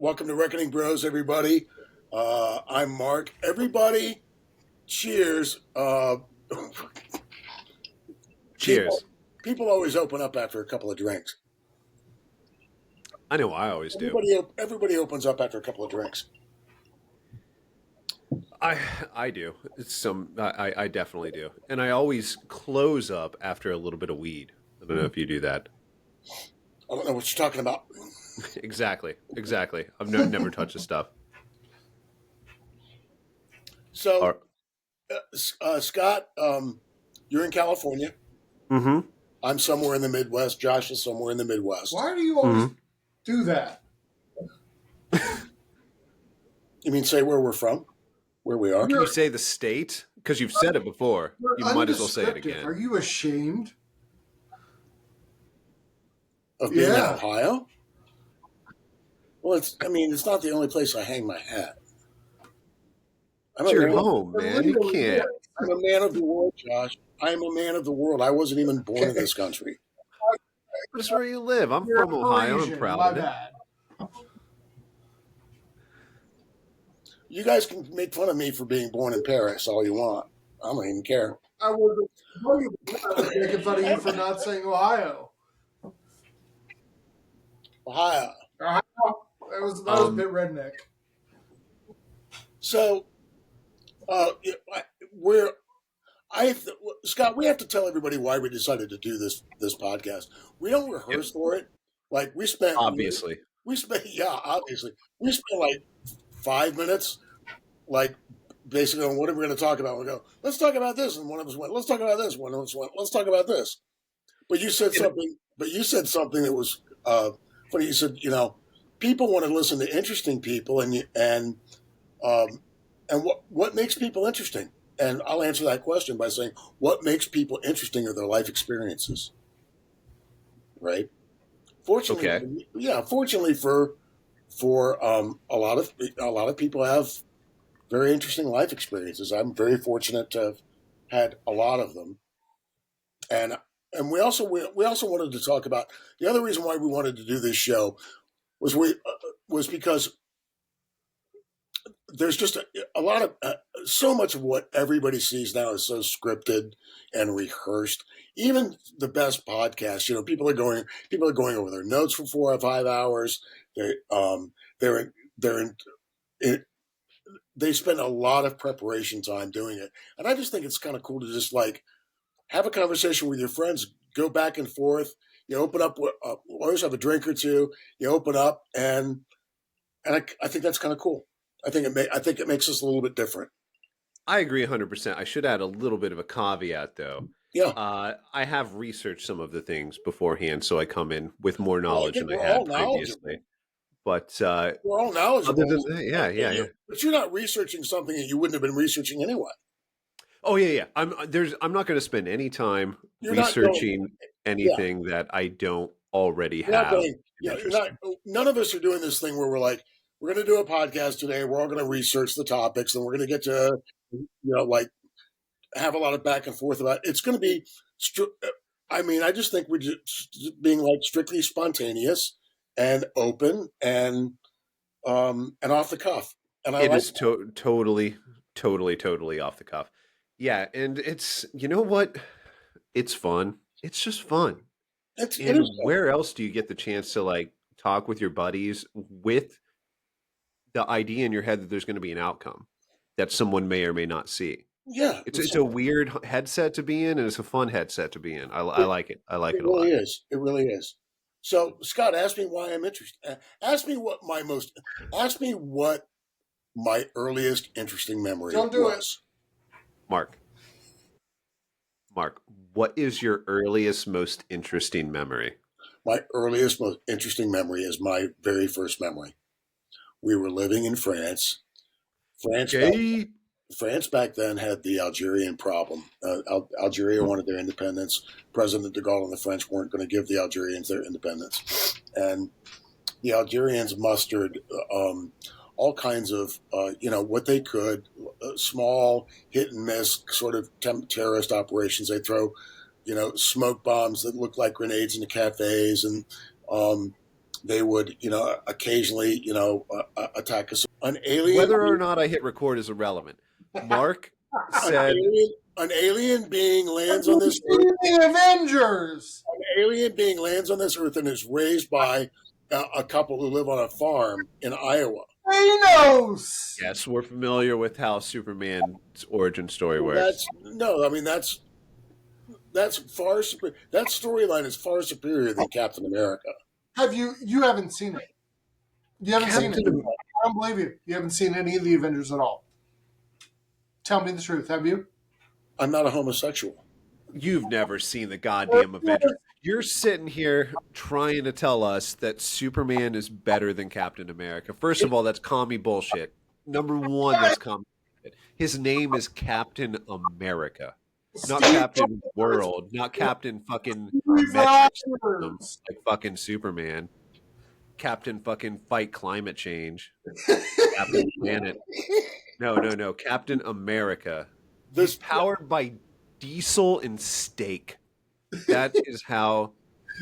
Welcome to Reckoning Bros, everybody. I'm Mark. Everybody, cheers. Cheers. People always open up after a couple of drinks. I know I always do. Everybody opens up after a couple of drinks. I do. I definitely do. And I always close up after a little bit of weed. I don't know if you do that. I don't know what you're talking about. Exactly. I've never touched the stuff. So, Scott, you're in California. Mm-hmm. I'm somewhere in the Midwest. Josh is somewhere in the Midwest. Why do you always do that? You mean say where we're from? Where we are? Can you say the state? Because you've said it before. You might as well say it again. Are you ashamed? Of being in Ohio? Well, it's not the only place I hang my hat. It's your home, man. You can't. I'm a man of the world, Josh. I'm a man of the world. I wasn't even born in this country. That's where you live. I'm from Ohio. I'm proud of it. You guys can make fun of me for being born in Paris all you want. I don't even care. I was making fun of you for not saying Ohio. Ohio. That was a bit redneck. So, Scott, we have to tell everybody why we decided to do this podcast. We don't rehearse for it. Like obviously. We spent like 5 minutes, like basically on what are we going to talk about. We go, let's talk about this, and one of us went, let's talk about this. One of us went, let's talk about this. But you said something. That was funny. You said, people want to listen to interesting people, and what makes people interesting? And I'll answer that question by saying, what makes people interesting are their life experiences, right? Fortunately, fortunately for a lot of people have very interesting life experiences. I'm very fortunate to have had a lot of them, and we also wanted to talk about the other reason why we wanted to do this show was because there's just a lot of so much of what everybody sees now is so scripted and rehearsed. Even the best podcasts, people are going over their notes for 4 or 5 hours. They spend a lot of preparation time doing it, and I just think it's kind of cool to just like have a conversation with your friends, go back and forth. You open up, always have a drink or two. You open up, and I think that's kind of cool. I think it makes us a little bit different. I agree 100%. I should add a little bit of a caveat, though. Yeah. I have researched some of the things beforehand, so I come in with more knowledge than I had previously. But we're all knowledgeable. Other than that, yeah. But you're not researching something that you wouldn't have been researching anyway. Oh yeah. I'm not going to spend any time researching anything that I don't already have. None of us are doing this thing where we're like, we're going to do a podcast today. We're all going to research the topics, and we're going to get to, like have a lot of back and forth about it. It's going to be. I just think we're just being like strictly spontaneous and open and off the cuff. And it is totally off the cuff. Yeah, and it's what? It's fun. It's just fun. Where else do you get the chance to like talk with your buddies with the idea in your head that there's going to be an outcome that someone may or may not see? Yeah, it's a weird headset to be in, and it's a fun headset to be in. I like it. I like it a lot. It really is. So, Scott, ask me why I'm interested. Ask me what my earliest interesting memory was. Mark, what is your earliest, most interesting memory? My earliest, most interesting memory is my very first memory. We were living in France. France back then had the Algerian problem. Algeria wanted their independence. President de Gaulle and the French weren't going to give the Algerians their independence. And the Algerians mustered all kinds of, what they could, small hit and miss sort of terrorist operations. They throw, smoke bombs that looked like grenades into cafes and they would, occasionally, attack us. An alien, Whether or not I hit record is irrelevant. Mark said an alien being lands on this earth. The Avengers. An alien being lands on this earth and is raised by a couple who live on a farm in Iowa. Thanos. Yes, we're familiar with how Superman's origin story works. That's far superior. That storyline is far superior than Captain America. You haven't seen it. You haven't seen it. I don't believe you. You haven't seen any of the Avengers at all. Tell me the truth. Have you? I'm not a homosexual. You've never seen the goddamn Avengers. You're sitting here trying to tell us that Superman is better than Captain America. First of all, that's commie bullshit. Number one, that's commie bullshit. His name is Captain America. Not Captain World. Not Captain fucking metric system like fucking Superman. Captain fucking fight climate change. Captain Planet. No. Captain America. He's powered by diesel and steak. That is how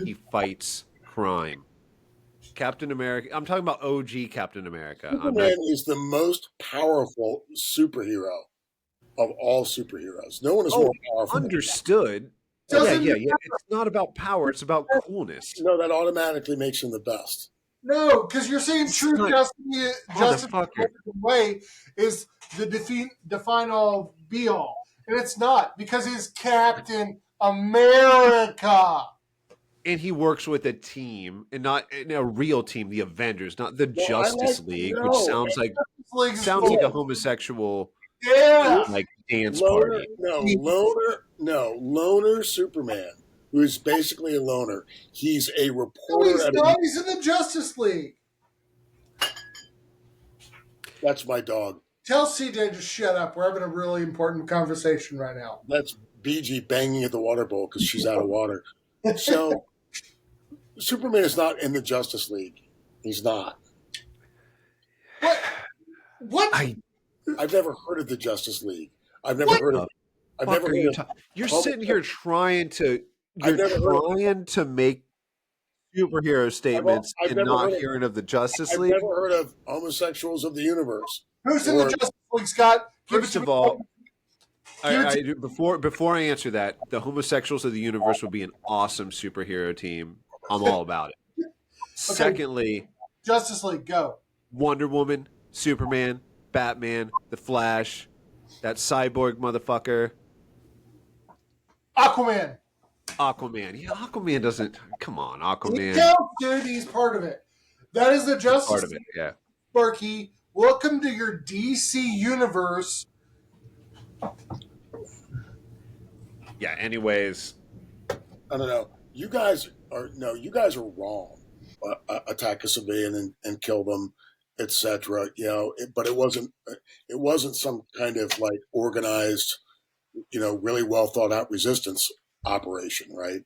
he fights crime. Captain America. I'm talking about OG Captain America. Superman is the most powerful superhero of all superheroes. No one is more powerful. Understood. Yeah. It's not about power. It's about coolness. No, that automatically makes him the best. No, because you're saying true justice way is the define all be all. And it's not, because he's Captain America. And he works with a team, and not in a real team, the Avengers, not the Justice League, which sounds like a homosexual like dance party. Loner Superman, who is basically a loner. He's a reporter. He's in the Justice League. That's my dog. Tell CJ to shut up. We're having a really important conversation right now. That's BG banging at the water bowl because she's out of water. So, Superman is not in the Justice League. He's not. What? I've never heard of the Justice League. I've never heard of. You're sitting here trying to. Trying to make superhero statements and not hearing of the Justice League. I've never heard of homosexuals of the universe. Who's in the Justice League, Scott? First of all, before I answer that, the homosexuals of the universe would be an awesome superhero team. I'm all about it. Okay. Secondly, Justice League, go. Wonder Woman, Superman, Batman, The Flash, that cyborg motherfucker. Aquaman. Yeah, Aquaman doesn't. Come on, Aquaman. Dude, he's part of it. That is the Justice part of it. Yeah. Sparky, welcome to your DC universe. Yeah. Anyways, I don't know. You guys are wrong. Attack a civilian and kill them, etc. But it wasn't some kind of like organized, really well thought out resistance operation, right?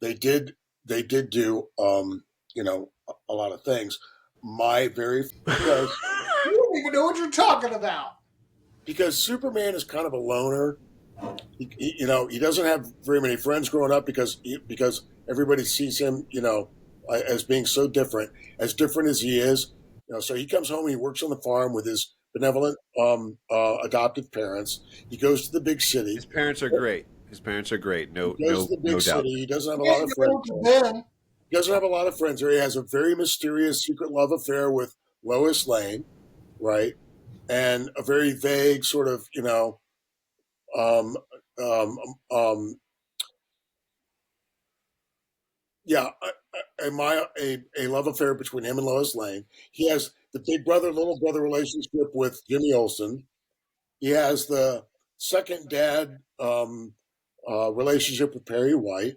They did do a lot of things. Because you don't even know what you're talking about. Because Superman is kind of a loner. He doesn't have very many friends growing up because everybody sees him, as being so different as he is. So he comes home and he works on the farm with his benevolent adoptive parents. He goes to the big city. His parents are great. No doubt. He doesn't have a lot of friends. He doesn't have a lot of friends there. He has a very mysterious secret love affair with Lois Lane, right? And a very vague sort of, a love affair between him and Lois Lane. He has the big brother, little brother relationship with Jimmy Olsen. He has the second dad relationship with Perry White.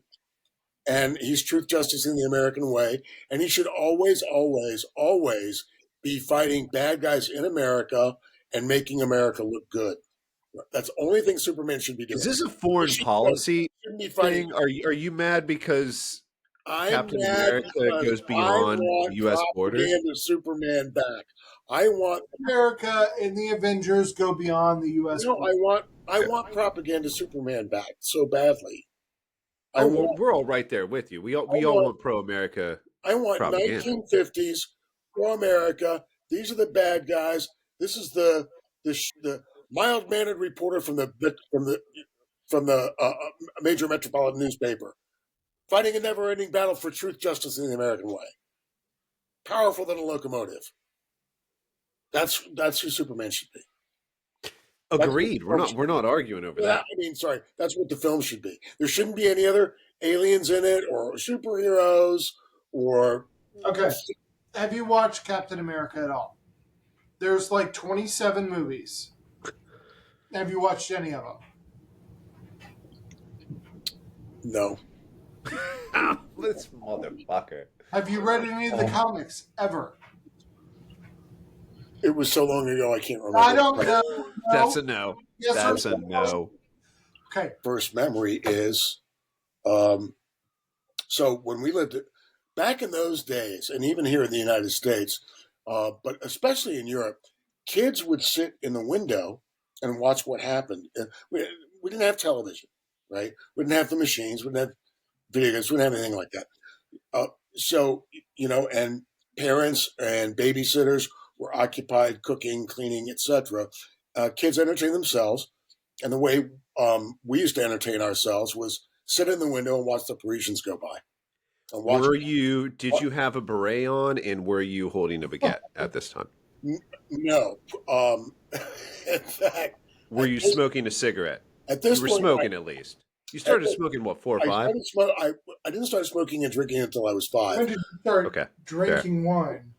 And he's truth, justice, in the American way. And he should always, always, always be fighting bad guys in America and making America look good. That's the only thing Superman should be doing. Is this a foreign policy thing? Are you mad because Captain America goes beyond the U.S. borders? The Superman back. I want America and the Avengers go beyond the U.S. I want propaganda Superman back so badly. We're all right there with you. We all want pro-America I want propaganda. 1950s for America. These are the bad guys. This is the mild mannered reporter from the major metropolitan newspaper, fighting a never ending battle for truth, justice, in the American way. Powerful than a locomotive. That's who Superman should be. Agreed. We're not arguing over that. I mean, sorry. That's what the film should be. There shouldn't be any other aliens in it or superheroes or. Okay. Have you watched Captain America at all? There's like 27 movies. Have you watched any of them? No. This motherfucker. Have you read any of the comics ever? It was so long ago, I can't remember. I don't know. No. That's a no. Yes, that's a no. Okay. First memory is, so when we lived back in those days, and even here in the United States, but especially in Europe, kids would sit in the window and watch what happened. We didn't have television, right? We didn't have the machines. We didn't have video games. We didn't have anything like that. So, and parents and babysitters were occupied cooking, cleaning, etc. Kids entertained themselves, and the way we used to entertain ourselves was sit in the window and watch the Parisians go by. Did you have a beret on, and were you holding a baguette at this time? No. In fact, were you smoking a cigarette? At this you were point, smoking at least. You started smoking, what, 4 or 5? I didn't start smoking and drinking until I was 5. When did you start drinking wine?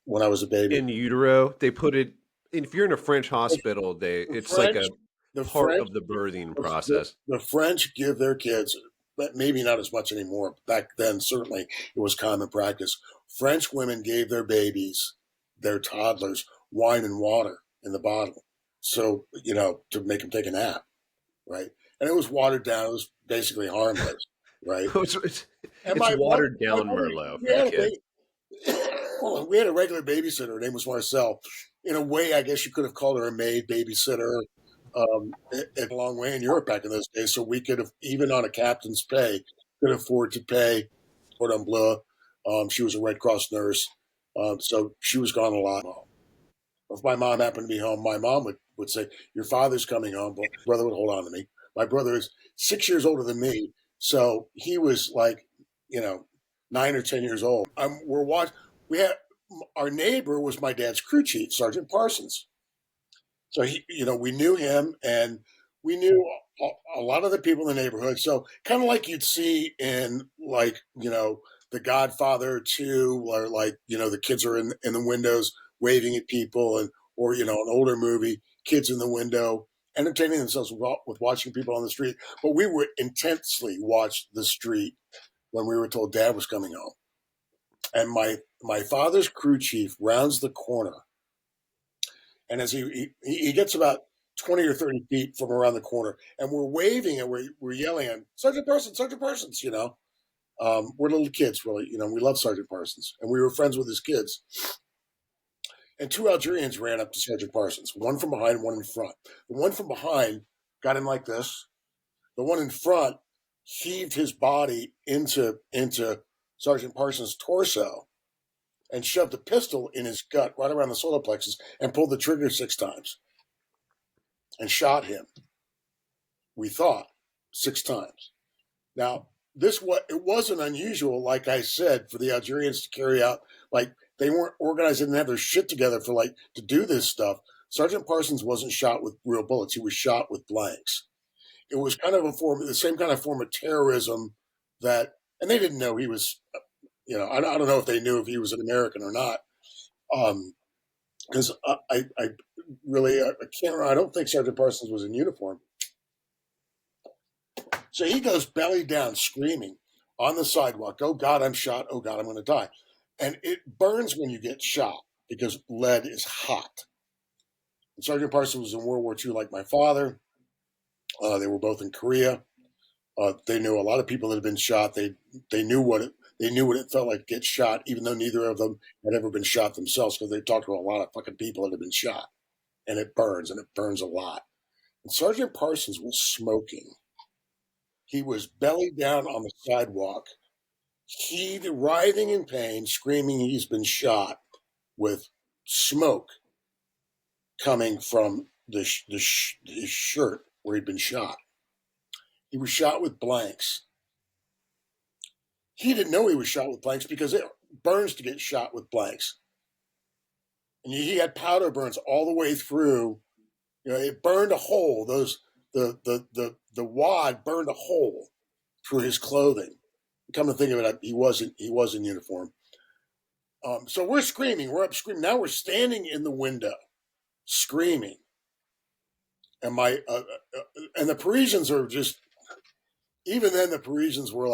When I was a baby. In utero, they put it. If you're in a French hospital, it's like a part of the birthing process. The French give their kids, but maybe not as much anymore. Back then, certainly, it was common practice. French women gave their babies, their toddlers, wine and water in the bottle. So, to make them take a nap, right? And it was watered down. It was basically harmless, right? it's watered down Merlot. We had a regular babysitter. Her name was Marcel. In a way, I guess you could have called her a maid babysitter. A long way in Europe back in those days, so we could have, even on a captain's pay, could afford to pay Cordon Bleu. She was a Red Cross nurse, so she was gone a lot. If my mom happened to be home, my mom would say, "Your father's coming home." But my brother would hold on to me. My brother is 6 years older than me, so he was like, 9 or 10 years old. Our neighbor was my dad's crew chief, Sergeant Parsons. So we knew him, and we knew a lot of the people in the neighborhood. So kind of like you'd see in The Godfather 2, or the kids are in the windows waving at people, or an older movie, kids in the window entertaining themselves with watching people on the street. But we would intensely watch the street when we were told Dad was coming home. And my father's crew chief rounds the corner. And as he gets about 20 or 30 feet from around the corner, and we're waving and we're yelling at him, Sergeant Parsons, we're little kids, really. We love Sergeant Parsons, and we were friends with his kids. And 2 Algerians ran up to Sergeant Parsons, one from behind, one in front. The one from behind got him like this. The one in front heaved his body into Sergeant Parsons' torso and shoved a pistol in his gut right around the solar plexus and pulled the trigger 6 times and shot him. We thought 6 times. Now, it wasn't unusual, like I said, for the Algerians to carry out, they weren't organized, didn't have their shit together to do this stuff. Sergeant Parsons wasn't shot with real bullets. He was shot with blanks. It was kind of the same kind of form of terrorism and they didn't know he was, I don't know if they knew if he was an American or not. Because I can't remember. I don't think Sergeant Parsons was in uniform. So he goes belly down screaming on the sidewalk, "Oh God, I'm shot. Oh God, I'm going to die." And it burns when you get shot because lead is hot. And Sergeant Parsons was in World War II like my father. They were both in Korea. They knew a lot of people that had been shot. They knew what it felt like to get shot, even though neither of them had ever been shot themselves, because they talked to a lot of fucking people that had been shot. And it burns a lot. And Sergeant Parsons was smoking. He was belly down on the sidewalk, writhing in pain, screaming he's been shot, with smoke coming from his shirt where he'd been shot. He was shot with blanks. He didn't know he was shot with blanks because it burns to get shot with blanks. And he had powder burns all the way through. It burned a hole. The wad burned a hole through his clothing. Come to think of it, he was in uniform. So we're screaming. We're up screaming. Now we're standing in the window, screaming. And and the Parisians are just. Even then, the Parisians were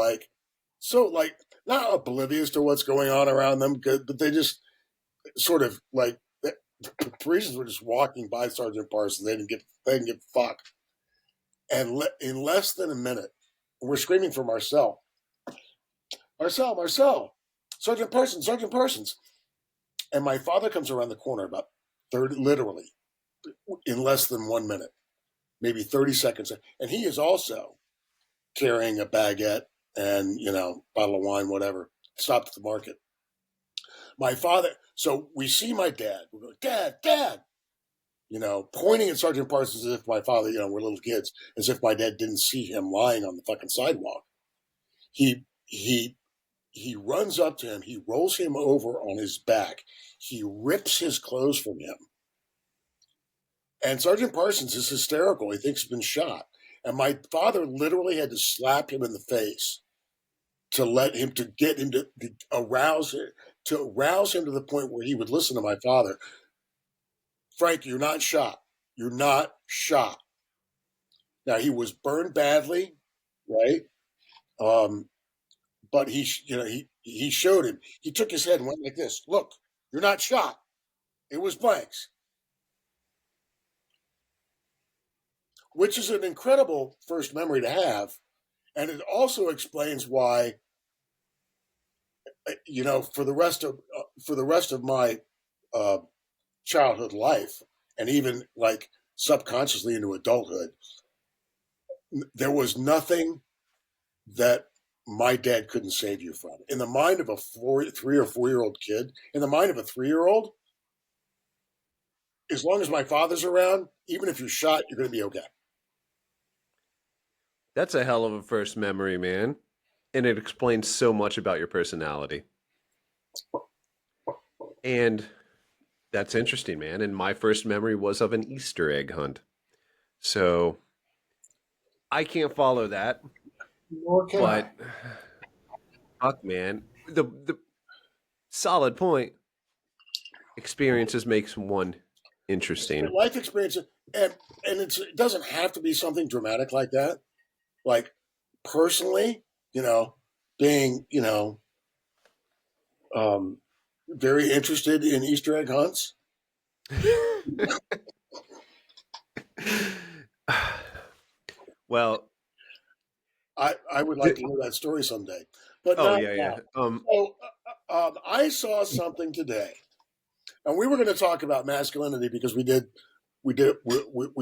not oblivious to what's going on around them, but they just sort of the Parisians were just walking by Sergeant Parsons. They didn't give fuck. And in less than a minute, we're screaming for Marcel, Sergeant Parsons. And my father comes around the corner about 30, literally, in less than 1 minute, maybe 30 seconds. And he is also carrying a baguette and, bottle of wine, whatever, stopped at the market. My father, so we see my dad. We go, Dad, pointing at Sergeant Parsons as if my father, we're little kids, as if my dad didn't see him lying on the fucking sidewalk. He runs up to him. He rolls him over on his back. He rips his clothes from him. And Sergeant Parsons is hysterical. He thinks he's been shot. And my father literally had to slap him in the face to get him to arouse him to the point where he would listen to my father. Frank, you're not shot. You're not shot. Now, he was burned badly, right? But he showed him. He took his head and went like this. Look, you're not shot. It was blanks. Which is an incredible first memory to have. And it also explains why, for the rest of my childhood life, and even subconsciously into adulthood, there was nothing that my dad couldn't save you from. In the mind of a 3 or 4 year old kid, in the mind of a 3-year-old, as long as my father's around, even if you're shot, you're going to be okay. That's a hell of a first memory, man. And it explains so much about your personality. And that's interesting, man. And my first memory was of an Easter egg hunt. So I can't follow that. Nor can I. Fuck, man. The solid point. Experiences makes one interesting. Life experience, and it doesn't have to be something dramatic like that. Like, personally, being, very interested in Easter egg hunts. Well, I would like to hear that story someday. But yeah. I saw something today, and we were going to talk about masculinity because we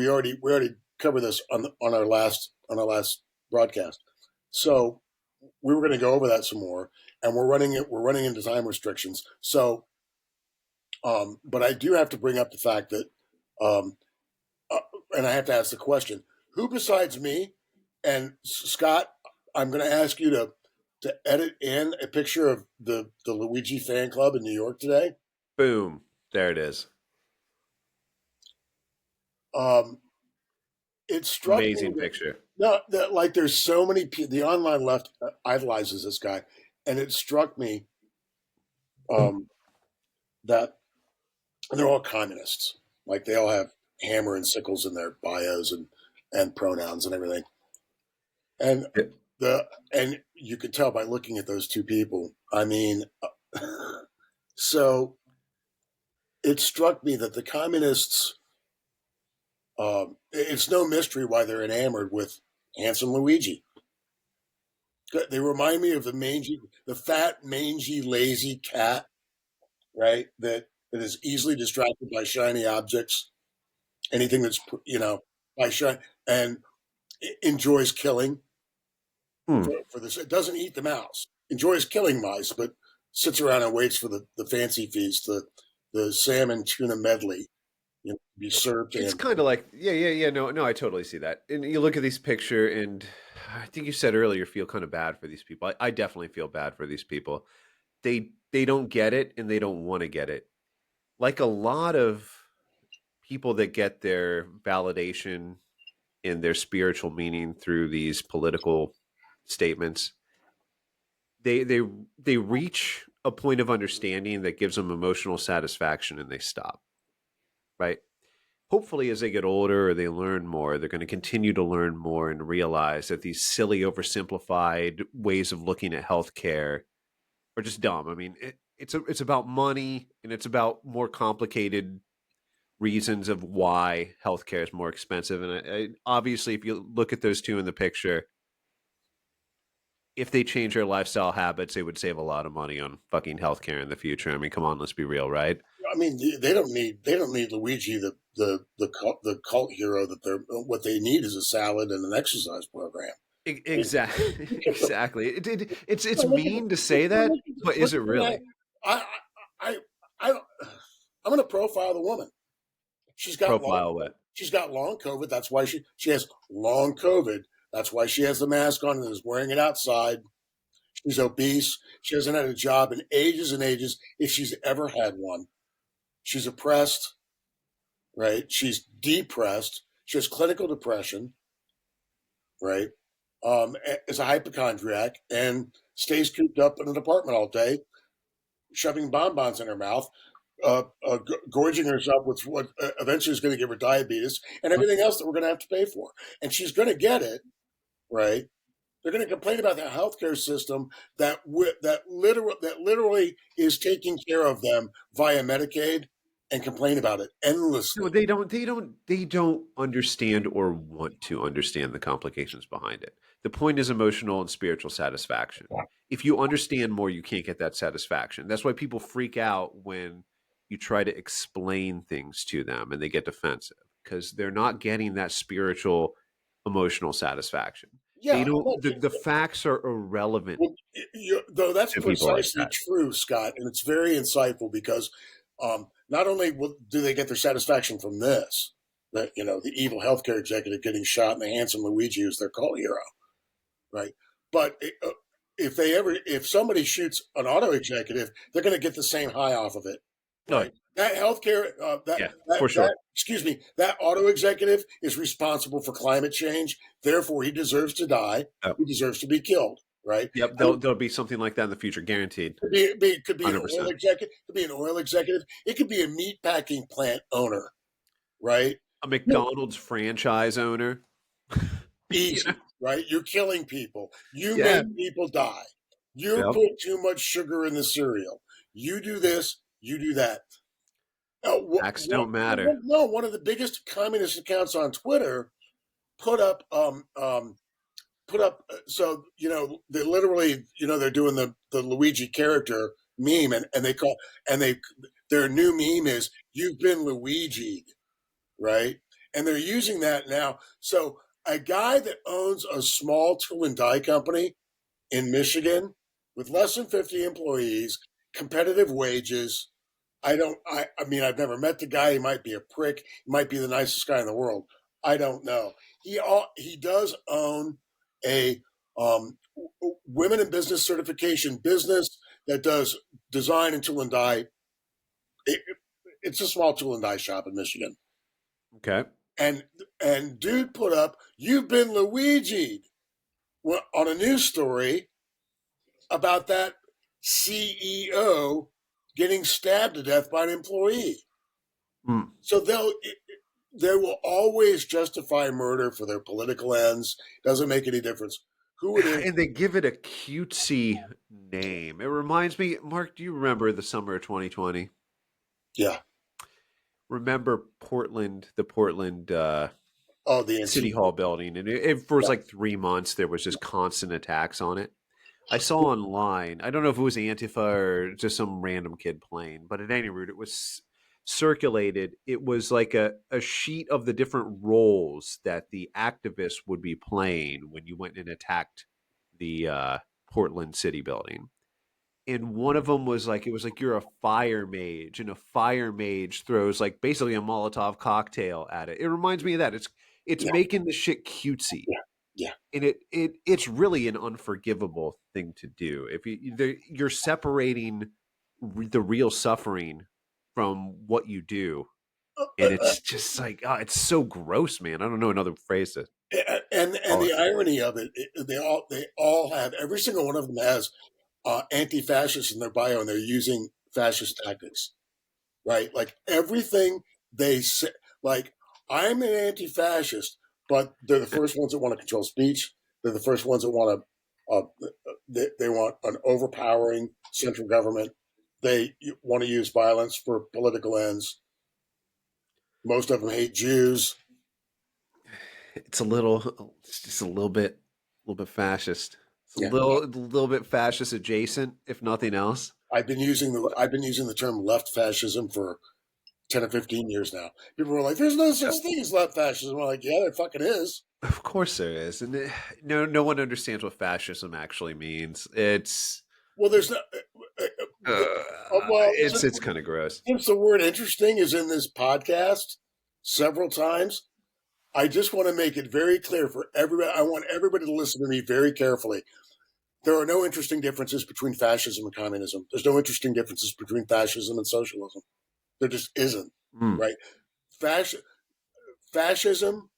already covered this on our last broadcast. So we were going to go over that some more, and we're running into time restrictions. So, but I do have to bring up the fact that, and I have to ask the question: who besides me and Scott? I'm going to ask you to edit in a picture of the Luigi fan club in New York today. Boom! There it is. It struck amazing me picture. No, there's so many people. The online left idolizes this guy, and it struck me that they're all communists. Like, they all have hammer and sickles in their bios and pronouns and everything. And and you could tell by looking at those two people. I mean, so it struck me that the communists. It's no mystery why they're enamored with handsome Luigi. They remind me of the fat, mangy, lazy cat, right? That is easily distracted by shiny objects, anything that's by shiny, and enjoys killing. for this. It doesn't eat the mouse. Enjoys killing mice, but sits around and waits for the fancy feast, the salmon tuna medley, to be served to It's him. kind of like, yeah. No, I totally see that. And you look at this picture, and I think you said earlier, you feel kind of bad for these people. I definitely feel bad for these people. They don't get it, and they don't want to get it. Like a lot of people that get their validation in their spiritual meaning through these political statements, they they reach a point of understanding that gives them emotional satisfaction, and they stop. Right? Hopefully, as they get older or they learn more, they're going to continue to learn more and realize that these silly, oversimplified ways of looking at healthcare are just dumb. I mean, it's about money, and it's about more complicated reasons of why healthcare is more expensive. And obviously, if you look at those two in the picture, if they change their lifestyle habits, they would save a lot of money on fucking healthcare in the future. I mean, come on, let's be real, right? I mean, they don't need Luigi, the cult hero that they're. What they need is a salad and an exercise program. Exactly. Exactly. It's mean to say that, but is it really? I I I I'm going to profile the woman. She's got Profile what? She's got long COVID. That's why she has long COVID. That's why she has the mask on and is wearing it outside. She's obese. She hasn't had a job in ages and ages, if she's ever had one. She's oppressed, right? She's depressed. She has clinical depression, right? Is a hypochondriac and stays cooped up in an apartment all day, shoving bonbons in her mouth, gorging herself with what eventually is going to give her diabetes and everything else that we're going to have to pay for. And she's going to get it, right? They're going to complain about the healthcare system that literally is taking care of them via Medicaid, and complain about it endlessly. No, they don't understand or want to understand the complications behind it. The point is emotional and spiritual satisfaction. If you understand more, you can't get that satisfaction. That's why people freak out when you try to explain things to them and they get defensive, because they're not getting that spiritual, emotional satisfaction. Yeah, They don't. The facts are irrelevant. Though that's precisely like that. true, Scott, and it's very insightful because not only do they get their satisfaction from this, that the evil healthcare executive getting shot and the handsome Luigi who's their cult hero, right? But if somebody shoots an auto executive, they're going to get the same high off of it, right? Oh. That healthcare, for sure. That auto executive is responsible for climate change. Therefore, he deserves to die. Yep. He deserves to be killed, right? Yep, there'll be something like that in the future, guaranteed. It could be an oil executive. It could be an oil executive. It could be a meat packing plant owner, right? A McDonald's franchise owner. Easy, right? You're killing people. You make people die. You put too much sugar in the cereal. You do this. You do that. Facts don't matter. No, one of the biggest communist accounts on Twitter put up. So they literally they're doing the Luigi character meme, and their new meme is "You've been Luigi'd," right? And they're using that now. So a guy that owns a small tool and die company in Michigan with less than 50 employees, competitive wages. I mean, I've never met the guy. He might be a prick. He might be the nicest guy in the world. I don't know. He does own a women in business certification business that does design and tool and die. It's a small tool and die shop in Michigan. Okay. And dude put up, "You've been Luigi'd," on a news story about that CEO getting stabbed to death by an employee. So they will always justify murder for their political ends. Doesn't make any difference who it is. And they give it a cutesy name. It reminds me, Mark, do you remember the summer of 2020? Yeah. Remember the Portland the City Hall building? And for like 3 months, there was just constant attacks on it. I saw online, I don't know if it was Antifa or just some random kid playing, but at any rate, it was circulated. It was like a sheet of the different roles that the activists would be playing when you went and attacked the Portland City building. And one of them was like, it was like, you're a fire mage, and a fire mage throws like basically a Molotov cocktail at it. It reminds me of that. It's Yeah. making the shit cutesy. Yeah. And it's really an unforgivable thing to do. If you're separating the real suffering from what you do, and it's just like, oh, it's so gross, man. I don't know another phrase to. And the irony of it, they all have, every single one of them has anti-fascist in their bio, and they're using fascist tactics, right? Like everything they say, like, I'm an anti-fascist, but they're the first ones that want to control speech. They're the first ones that want to, they want an overpowering central government. They want to use violence for political ends. Most of them hate Jews. It's just a little bit fascist. It's Yeah. a little bit fascist adjacent, if nothing else. I've been using the term left fascism for 10 or 15 years now. People were like, there's no such thing as left fascism. I'm like, yeah, there fucking is. Of course there is. And no one understands what fascism actually means. It's well, there's no, it's kind of gross. Since the word interesting is in this podcast several times, I just want to make it very clear for everybody. I want everybody to listen to me very carefully. There are no interesting differences between fascism and communism. There's no interesting differences between fascism and socialism. There just isn't, right? Fascism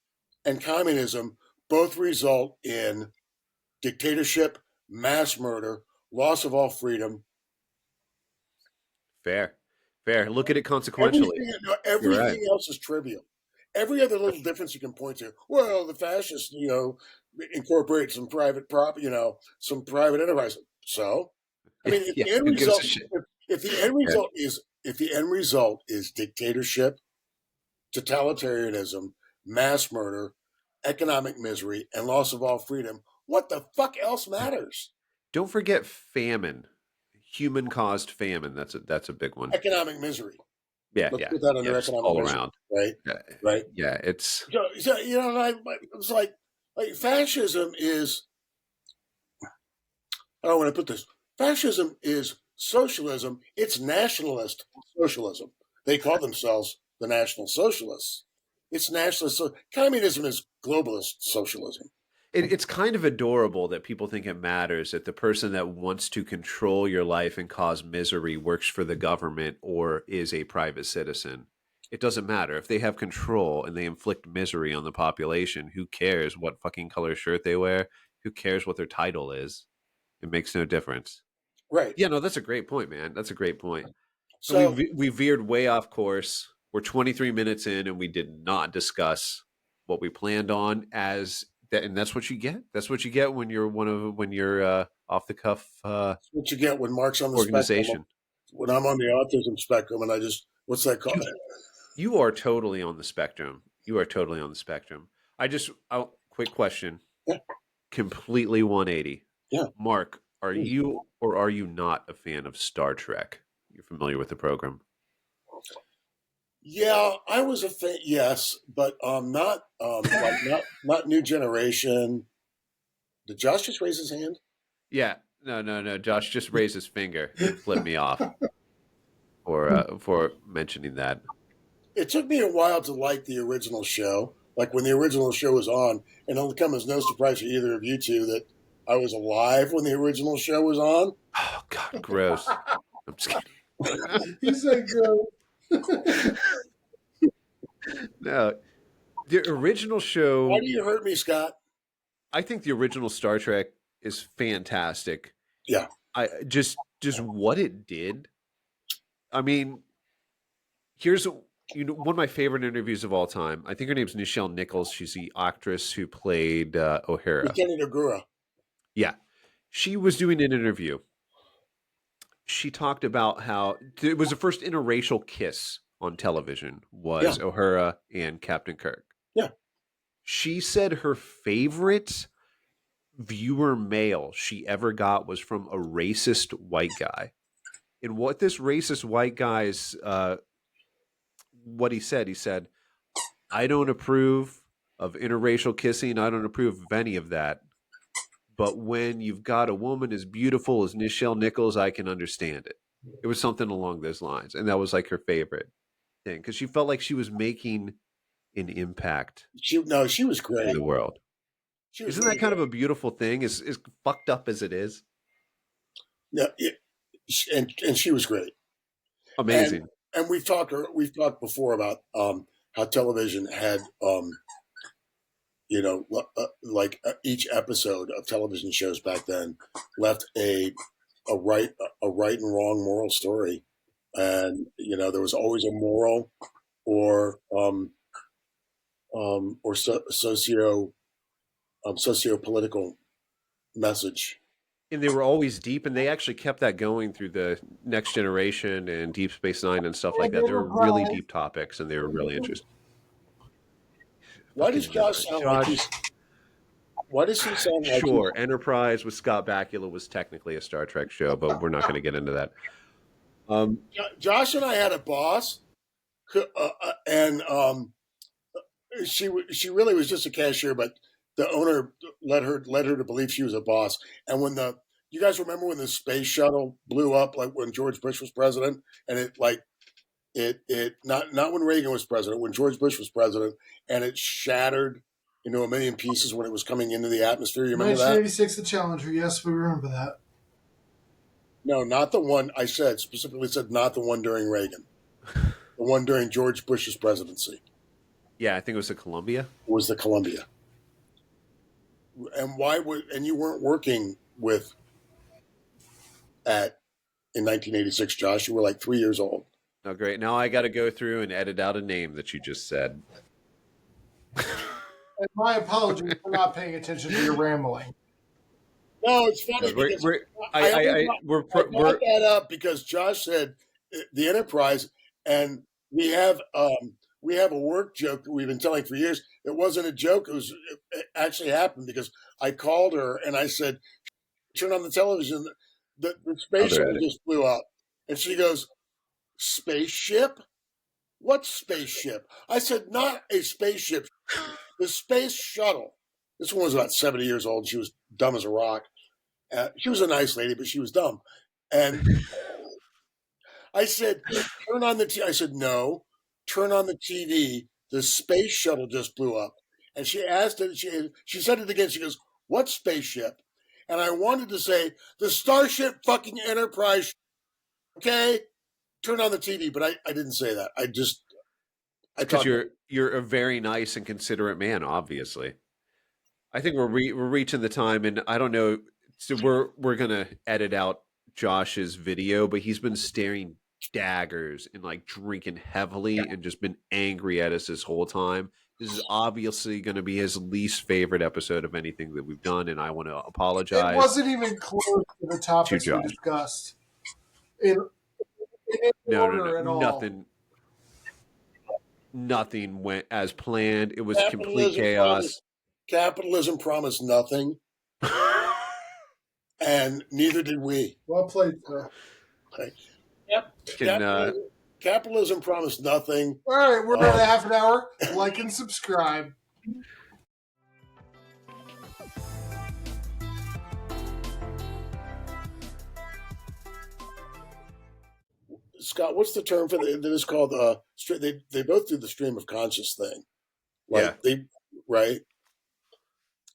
and communism both result in dictatorship, mass murder, loss of all freedom. Fair. Look at it consequentially. Everything else is trivial. Every other little difference you can point to. Well, the fascists, incorporate some private some private enterprise. So, I mean, if the end result is dictatorship, totalitarianism, mass murder, economic misery, and loss of all freedom, what the fuck else matters? Don't forget famine, human-caused famine. That's a big one. Economic misery. Let's put that under economic all misery, around, right? Right. Yeah, it's it's like fascism is. I don't want to put this. Fascism is socialism. It's nationalist socialism. They call themselves the National Socialists. It's nationalist. Communism is globalist socialism. It's kind of adorable that people think it matters that the person that wants to control your life and cause misery works for the government or is a private citizen. It doesn't matter. If they have control and they inflict misery on the population, who cares what fucking color shirt they wear? Who cares what their title is? It makes no difference. Right. Yeah, no, that's a great point, man. That's a great point. So we veered way off course. We're 23 minutes in and we did not discuss what we planned on as that, and that's what you get. That's what you get when you're off the cuff. That's what you get when Mark's on the organization. Spectrum. When I'm on the autism spectrum, and I just what's that called? You are totally on the spectrum. Quick question. Yeah. Completely 180. Yeah. Mark, are you or are you not a fan of Star Trek? You're familiar with the program? Yeah, I was a fan. Yes, but not not New Generation. Did Josh just raise his hand? Yeah, no. Josh just raised his finger and flipped me off for mentioning that. It took me a while to like the original show. Like when the original show was on, and it'll come as no surprise to either of you two that I was alive when the original show was on. Oh God, gross! I'm just kidding. He said gross. No, the original show. Why do you hurt me, Scott? I think the original Star Trek is fantastic. Yeah, I just what it did. I mean, here's one of my favorite interviews of all time. I think her name's Nichelle Nichols. She's the actress who played O'Hara. Lieutenant Uhura. Yeah, she was doing an interview. She talked about how it was the first interracial kiss on television was O'Hara and Captain Kirk. Yeah. She said her favorite viewer mail she ever got was from a racist white guy. And what this racist white guy's what he said, I don't approve of interracial kissing. I don't approve of any of that. but when you've got a woman as beautiful as Nichelle Nichols, I can understand it. It was something along those lines, and that was like her favorite thing because she felt like she was making an impact. She was great in the world. Isn't that kind of a beautiful thing? As fucked up as it is. Yeah, and she was great. Amazing. And we've talked before about how television had each episode of television shows back then left a right and wrong moral story, and there was always a moral or socio-political message. And they were always deep, and they actually kept that going through the Next Generation and Deep Space Nine and stuff like that. They were really deep topics, and they were really interesting. Why does Josh sound like he's... Why does he sound like... Sure, Enterprise with Scott Bakula was technically a Star Trek show, but we're not going to get into that. Josh and I had a boss, and she really was just a cashier, but the owner led her to believe she was a boss. And when you guys remember when the space shuttle blew up, like when George Bush was president, and it not when Reagan was president, when George Bush was president, and it shattered into a million pieces when it was coming into the atmosphere. You remember 1986, the Challenger. Yes, we remember that. No, not the one I said, specifically said not the one during Reagan. The one during George Bush's presidency. Yeah, I think it was the Columbia. It was the Columbia. And you weren't working in 1986, Josh. You were like 3 years old. Oh, great. Now I got to go through and edit out a name that you just said. And my apologies for not paying attention to your rambling. No, it's funny because I brought that up because Josh said the Enterprise, and we have a work joke that we've been telling for years. It wasn't a joke; it actually happened because I called her and I said, "Turn on the television. The space shuttle just blew up," and she goes, "Spaceship? What spaceship?" I said, "Not a spaceship. The space shuttle." This one was about 70 years old. She was dumb as a rock. She was a nice lady, but she was dumb. And I said, "Turn on the TV." I said, "No, turn on the TV. The space shuttle just blew up." And she asked it. She said it again. She goes, "What spaceship?" And I wanted to say, "The Starship fucking Enterprise." Okay, turn on the TV, but I didn't say that. Because you're a very nice and considerate man, obviously. I think we're reaching the time, and I don't know. So we're gonna edit out Josh's video, but he's been staring daggers and like drinking heavily and just been angry at us this whole time. This is obviously going to be his least favorite episode of anything that we've done, and I want to apologize. It wasn't even close to the topics we discussed. No, nothing went as planned. It was complete chaos. Capitalism promised nothing. And neither did we. Well played, sir. Okay. Yep. Capitalism promised nothing. All right, we're at half an hour. Like and subscribe. Scott, what's the term for that is called? They both do the stream of conscious thing. Right?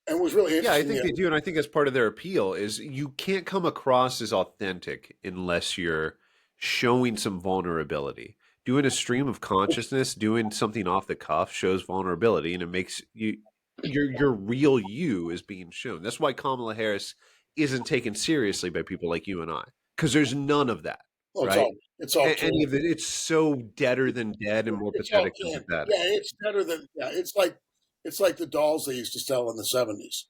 And it was really interesting. Yeah, I think they do, and I think that's part of their appeal is you can't come across as authentic unless you're showing some vulnerability. Doing a stream of consciousness, doing something off the cuff shows vulnerability, and it makes your real you is being shown. That's why Kamala Harris isn't taken seriously by people like you and I, because there's none of that. Well, right? It's all any of it. It's so deader than dead and more pathetic than pathetic. Yeah, it's better than It's like the dolls they used to sell in the 70s.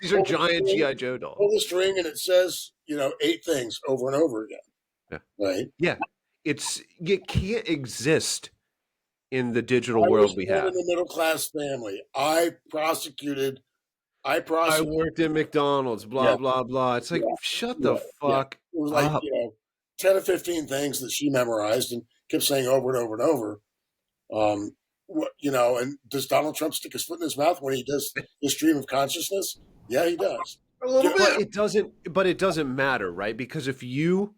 These are giant G.I. Joe dolls. Pull the string and it says, 8 things over and over again. Yeah. Right? Yeah. It can't exist in the digital world we have. In a middle class family. I worked in McDonald's, blah, blah, blah. It's like, shut the fuck up. It was like, 10 or 15 things that she memorized and kept saying over and over and over. And does Donald Trump stick his foot in his mouth when he does his stream of consciousness? Yeah, he does. A little bit. But it doesn't matter, right? Because if you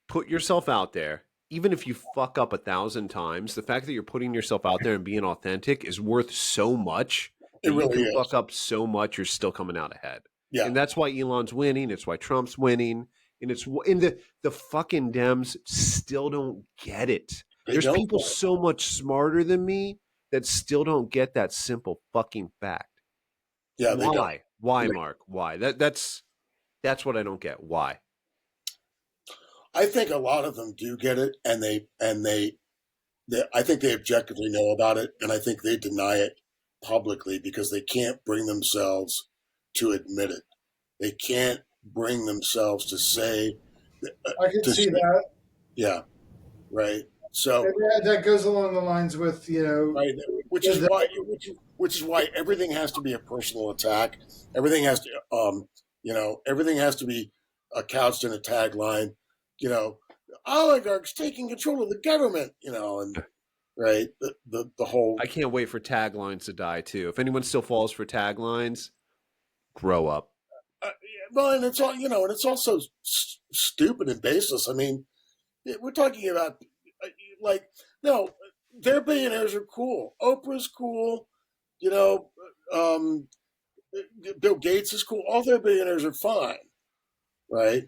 put yourself out there, even if you fuck up 1,000 times, the fact that you're putting yourself out there and being authentic is worth so much that It really you can is. fuck up so much, you're still coming out ahead. Yeah. And that's why Elon's winning. It's why Trump's winning. And it's in the fucking Dems still don't get it. There's people so much smarter than me that still don't get that simple fucking fact. Yeah, why? They don't. Why, Mark? Why? That's what I don't get. Why? I think a lot of them do get it, and they I think they objectively know about it, and I think they deny it publicly because they can't bring themselves to admit it. They can't bring themselves to say. I can see that. Yeah, right. So that goes along the lines with right, which is why everything has to be a personal attack. Everything has to everything has to be couched in a tagline. Oligarchs taking control of the government. And right, the whole. I can't wait for taglines to die too. If anyone still falls for taglines, grow up. Well, and it's all and it's also stupid and baseless. I mean, we're talking about no, their billionaires are cool. Oprah's cool. Bill Gates is cool. All their billionaires are fine, right?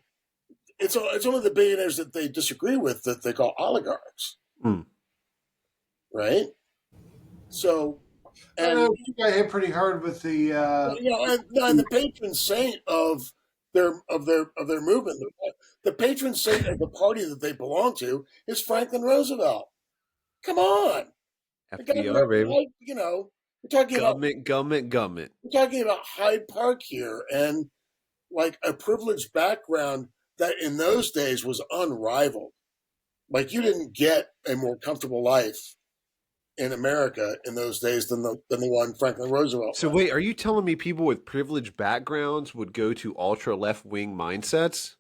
It's only the billionaires that they disagree with that they call oligarchs, right? So, and I think I hit pretty hard with the and the patron saint of their movement, the patron saint of the party that they belong to is Franklin Roosevelt. Come on, FDR, baby. We're talking government. We're talking about Hyde Park here, and like a privileged background that in those days was unrivaled. Like you didn't get a more comfortable life in America in those days than the one Franklin Roosevelt. So wait, are you telling me people with privileged backgrounds would go to ultra left wing mindsets?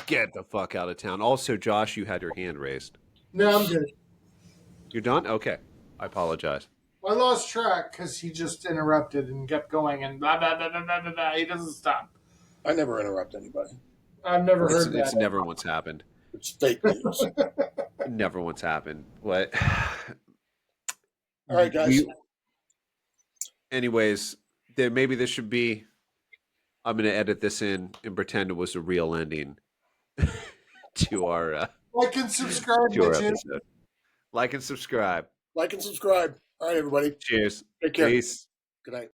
Get the fuck out of town. Also, Josh, you had your hand raised. No, I'm good. You're done? Okay. I apologize. I lost track because he just interrupted and kept going and blah, blah, blah, blah, blah, blah, blah. He doesn't stop. I never interrupt anybody. I've never heard that. It's never once happened. It's fake news. Never once happened. What? All right, guys. Anyways, maybe this should be. I'm going to edit this in and pretend it was a real ending to our. Like and subscribe to our episode. Like and subscribe. Like and subscribe. All right, everybody. Cheers. Take care. Peace. Good night.